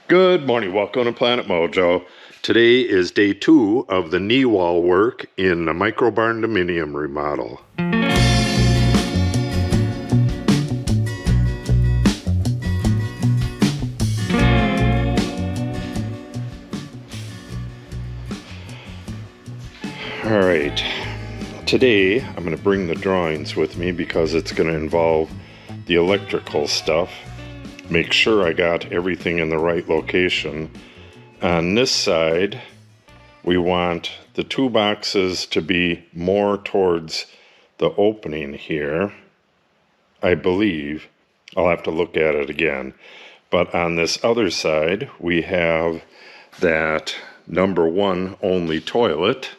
Good morning, welcome to Planet Mojo. Today is day 2 of the knee wall work in the Micro-Barndominium Remodel. Alright, today I'm going to bring the drawings with me because it's going to involve the electrical stuff. Make sure I got everything in the right location. On this side, we want the two boxes to be more towards the opening here, I believe. I'll have to look at it again. But on this other side, we have that number 1 only toilet.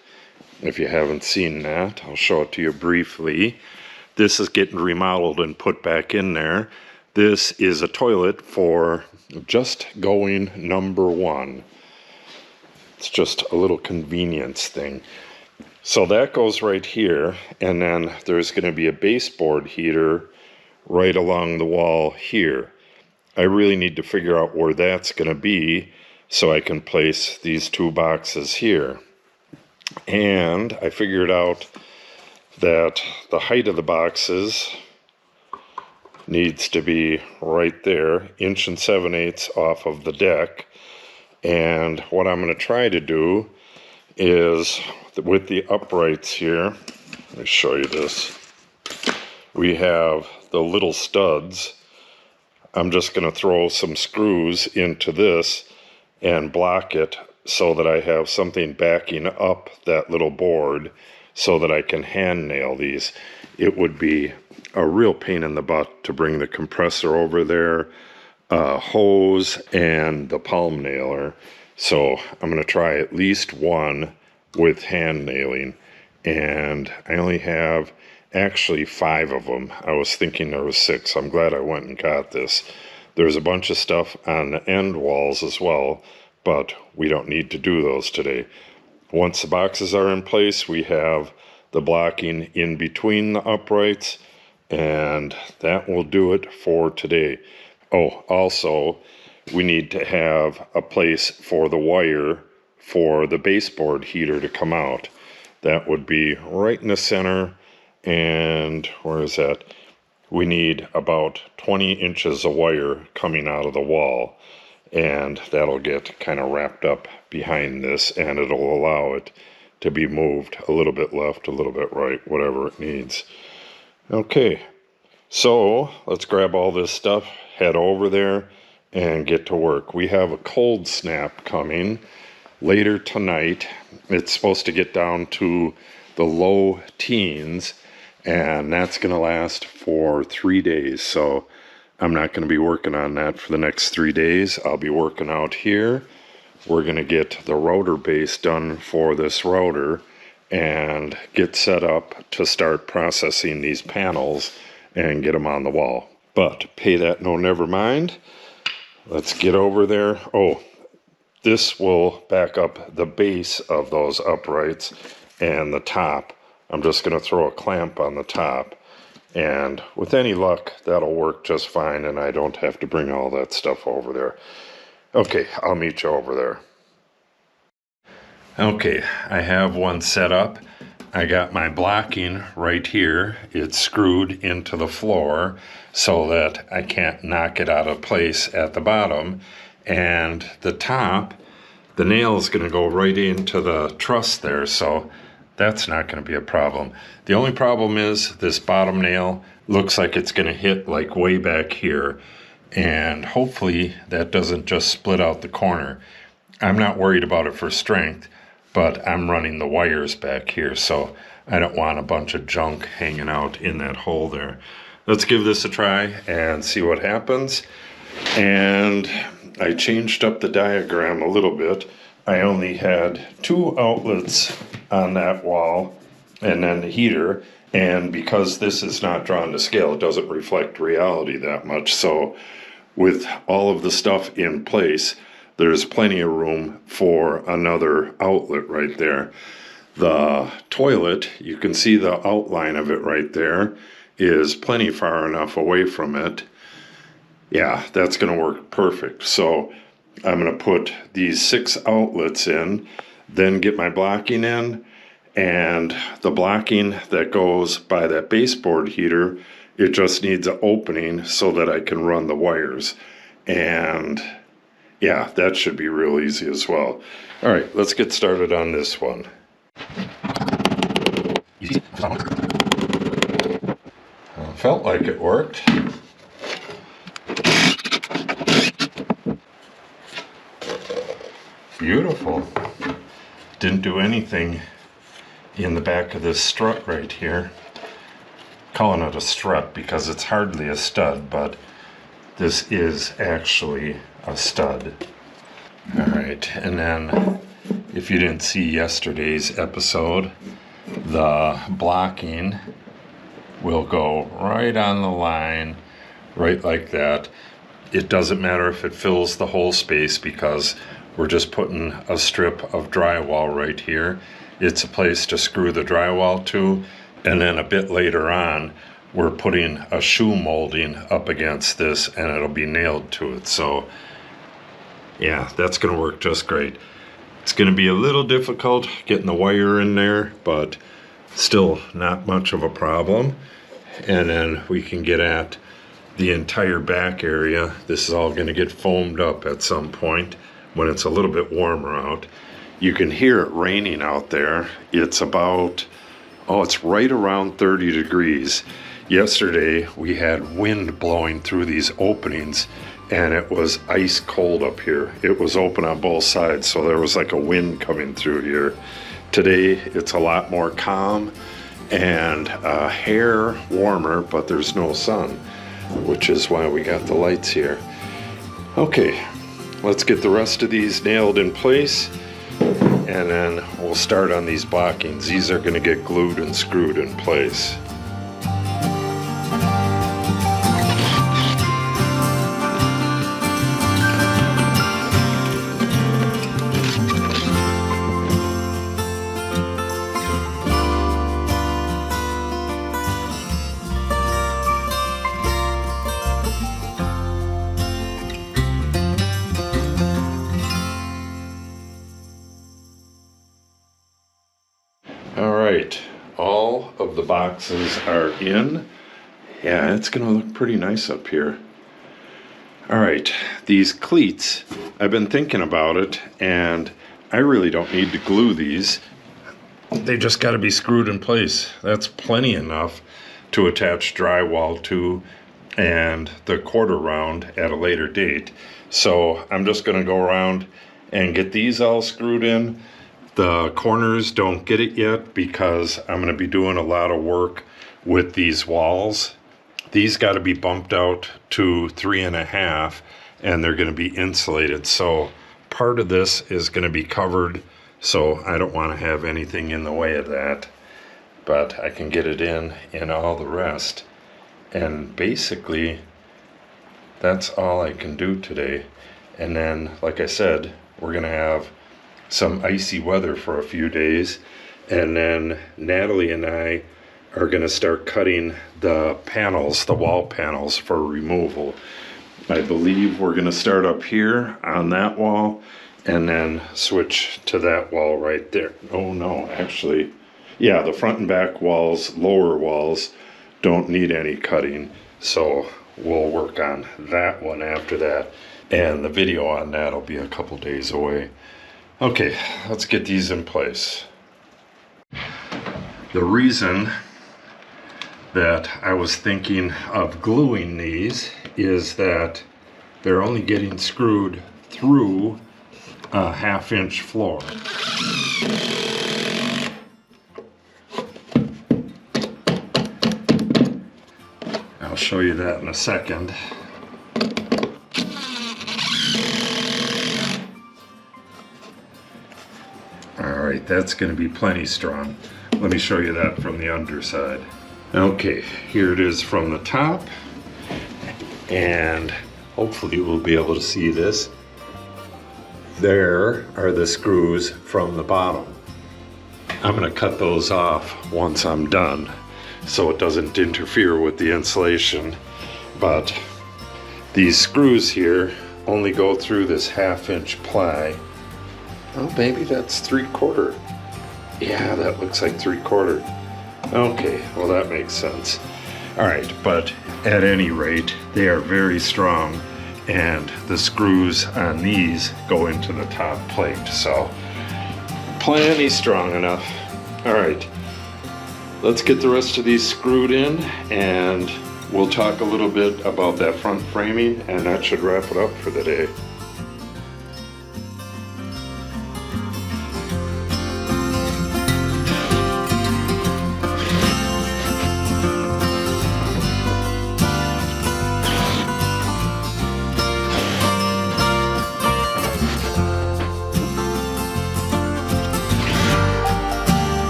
If you haven't seen that, I'll show it to you briefly. This is getting remodeled and put back in there. This is a toilet for just going number 1. It's just a little convenience thing. So that goes right here, and then there's going to be a baseboard heater right along the wall here. I really need to figure out where that's going to be so I can place these two boxes here. And I figured out that the height of the boxes needs to be right there, 1 7/8 off of the deck. And what I'm going to try to do is, with the uprights here, let me show you this. We have the little studs. I'm just going to throw some screws into this and block it so that I have something backing up that little board so that I can hand nail these. It would be a real pain in the butt to bring the compressor over there, hose, and the palm nailer. So I'm going to try at least one with hand nailing. And I only have actually 5 of them. I was thinking there was 6. I'm glad I went and got this. There's a bunch of stuff on the end walls as well, but we don't need to do those today. Once the boxes are in place, we have the blocking in between the uprights, and that will do it for today. Oh, also, we need to have a place for the wire for the baseboard heater to come out. That would be right in the center, and where is that? We need about 20 inches of wire coming out of the wall, and that'll get kind of wrapped up behind this, and it'll allow it to be moved a little bit left, a little bit right, whatever it needs. Okay, so let's grab all this stuff, head over there, and get to work. We have a cold snap coming later tonight. It's supposed to get down to the low teens, and that's going to last for 3 days. So I'm not going to be working on that for the next 3 days. I'll be working out here. We're going to get the router base done for this router and get set up to start processing these panels and get them on the wall. But pay that no never mind. Let's get over there. Oh, this will back up the base of those uprights and the top. I'm just going to throw a clamp on the top, and with any luck that'll work just fine, and I don't have to bring all that stuff over there. Okay, I'll meet you over there. Okay, I have one set up. I got my blocking right here. It's screwed into the floor so that I can't knock it out of place at the bottom. And the top, the nail is going to go right into the truss there, so that's not going to be a problem. The only problem is this bottom nail looks like it's going to hit like way back here, and hopefully that doesn't just split out the corner. I'm not worried about it for strength, but I'm running the wires back here, so I don't want a bunch of junk hanging out in that hole there. Let's give this a try and see what happens. And I changed up the diagram a little bit. I only had 2 outlets on that wall and then the heater, and because this is not drawn to scale, it doesn't reflect reality that much. So with all of the stuff in place, there's plenty of room for another outlet right there. The toilet, you can see the outline of it right there, is plenty far enough away from it. Yeah, that's going to work perfect. So I'm going to put these 6 outlets in, then get my blocking in, and the blocking that goes by that baseboard heater, it just needs an opening so that I can run the wires. And yeah, that should be real easy as well. All right, let's get started on this one. Felt like it worked. Beautiful. Didn't do anything in the back of this strut right here. Calling it a strut because it's hardly a stud, but this is actually a stud. All right, and then if you didn't see yesterday's episode, the blocking will go right on the line, right like that. It doesn't matter if it fills the whole space because we're just putting a strip of drywall right here. It's a place to screw the drywall to, and then a bit later on, we're putting a shoe molding up against this and it'll be nailed to it. So yeah, that's gonna work just great. It's gonna be a little difficult getting the wire in there, but still not much of a problem. And then we can get at the entire back area. This is all gonna get foamed up at some point when it's a little bit warmer out. You can hear it raining out there. It's about, it's right around 30 degrees. Yesterday we had wind blowing through these openings and it was ice cold up here. It was open on both sides, so there was like a wind coming through here. Today it's a lot more calm and a hair warmer, but there's no sun, which is why we got the lights here. Okay, let's get the rest of these nailed in place and then we'll start on these blockings. These are going to get glued and screwed in place. Alright, all of the boxes are in. Yeah, it's gonna look pretty nice up here. Alright, these cleats, I've been thinking about it and I really don't need to glue these. They just gotta be screwed in place. That's plenty enough to attach drywall to and the quarter round at a later date. So I'm just gonna go around and get these all screwed in. The corners don't get it yet because I'm going to be doing a lot of work with these walls. These got to be bumped out to 3.5 and they're going to be insulated. So part of this is going to be covered, so I don't want to have anything in the way of that. But I can get it in all the rest. And basically, that's all I can do today. And then, like I said, we're going to have some icy weather for a few days, and then Natalie and I are going to start cutting the panels, the wall panels, for removal. I believe we're going to start up here on that wall and then switch to that wall right there. Oh no, actually, yeah, the front and back walls, lower walls, don't need any cutting, so we'll work on that one after that, and the video on that will be a couple days away. Okay, let's get these in place. The reason that I was thinking of gluing these is that they're only getting screwed through a 1/2-inch floor. I'll show you that in a second. Alright, that's going to be plenty strong. Let me show you that from the underside. Okay, here it is from the top, and hopefully we'll be able to see this. There are the screws from the bottom. I'm going to cut those off once I'm done so it doesn't interfere with the insulation. But these screws here, only go through this 1/2 inch ply. Oh, maybe that's 3/4. Yeah, that looks like 3/4. Okay, well that makes sense. All right, but at any rate, they are very strong, and the screws on these go into the top plate, so plenty strong enough. All right, let's get the rest of these screwed in, and we'll talk a little bit about that front framing, and that should wrap it up for the day.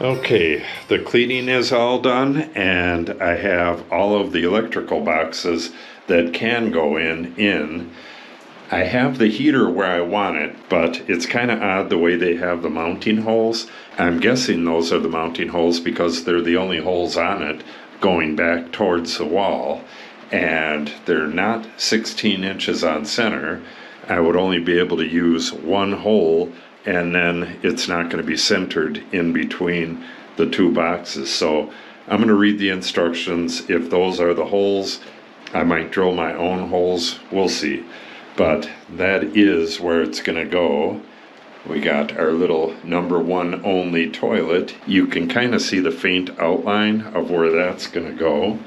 Okay, the cleaning is all done, and I have all of the electrical boxes that can go in. I have the heater where I want it, but it's kind of odd the way they have the mounting holes. I'm guessing those are the mounting holes because they're the only holes on it going back towards the wall, and they're not 16 inches on center. I would only be able to use one hole, and then it's not going to be centered in between the two boxes. So I'm going to read the instructions. If those are the holes, I might drill my own holes. We'll see. But that is where it's going to go. We got our little #1 only toilet. You can kind of see the faint outline of where that's going to go.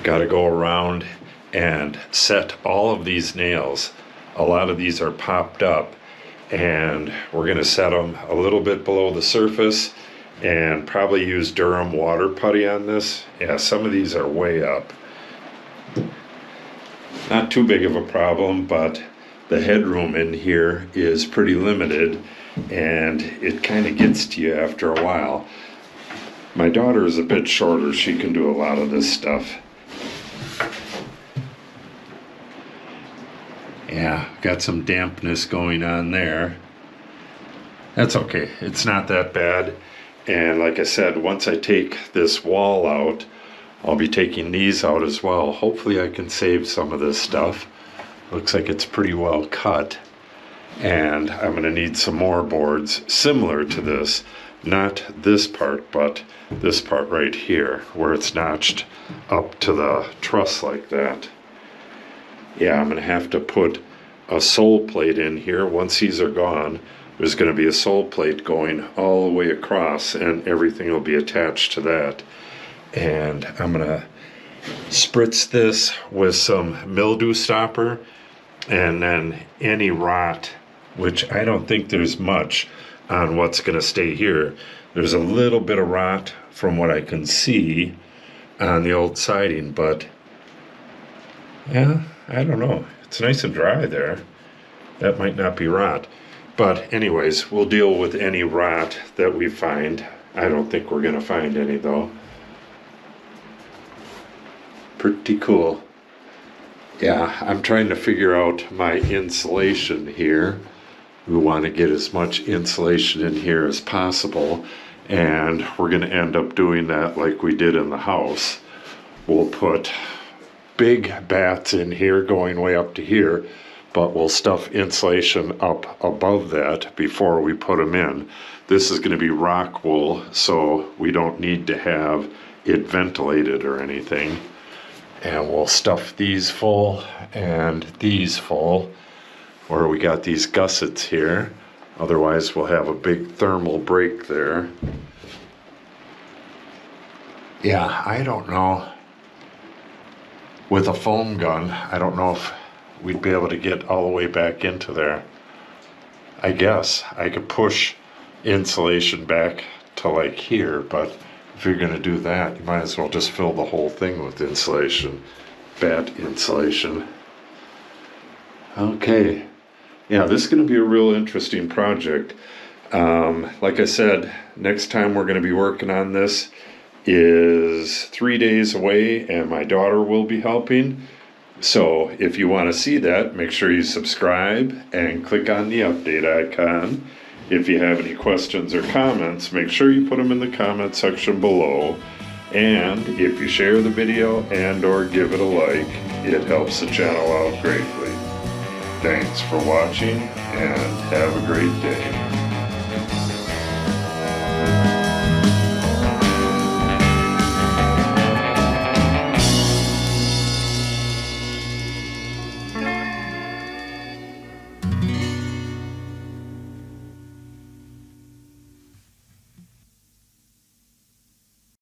Got to go around and set all of these nails. A lot of these are popped up, and we're going to set them a little bit below the surface and probably use Durham water putty on this. Yeah, some of these are way up. Not too big of a problem, but the headroom in here is pretty limited, and it kind of gets to you after a while. My daughter is a bit shorter. She can do a lot of this stuff. Yeah, got some dampness going on there. That's okay, it's not that bad. And like I said, once I take this wall out, I'll be taking these out as well. Hopefully I can save some of this stuff. Looks like it's pretty well cut. And I'm gonna need some more boards similar to this. Not this part, but this part right here, where it's notched up to the truss like that. Yeah, I'm gonna have to put a sole plate in here. Once these are gone, there's gonna be a sole plate going all the way across, and everything will be attached to that. And I'm gonna spritz this with some mildew stopper, and then any rot, which I don't think there's much on what's gonna stay here. There's a little bit of rot from what I can see on the old siding, but yeah, I don't know. It's nice and dry there. That might not be rot. But anyways, we'll deal with any rot that we find. I don't think we're gonna find any though. Pretty cool. Yeah, I'm trying to figure out my insulation here. We want to get as much insulation in here as possible, and we're gonna end up doing that like we did in the house. We'll put big bats in here going way up to here, but we'll stuff insulation up above that before we put them in. This is going to be rock wool, so we don't need to have it ventilated or anything. And we'll stuff these full and these full, where we got these gussets here. Otherwise, we'll have a big thermal break there. Yeah, I don't know. With a foam gun, I don't know if we'd be able to get all the way back into there. I guess I could push insulation back to like here, but if you're going to do that, you might as well just fill the whole thing with insulation, batt insulation. Okay, yeah, this is going to be a real interesting project. Like I said, next time we're going to be working on this is 3 days away, and my daughter will be helping. So if you want to see that, make sure you subscribe and click on the update icon. If you have any questions or comments, make sure you put them in the comment section below. And if you share the video and or give it a like, it helps the channel out greatly. Thanks for watching and have a great day.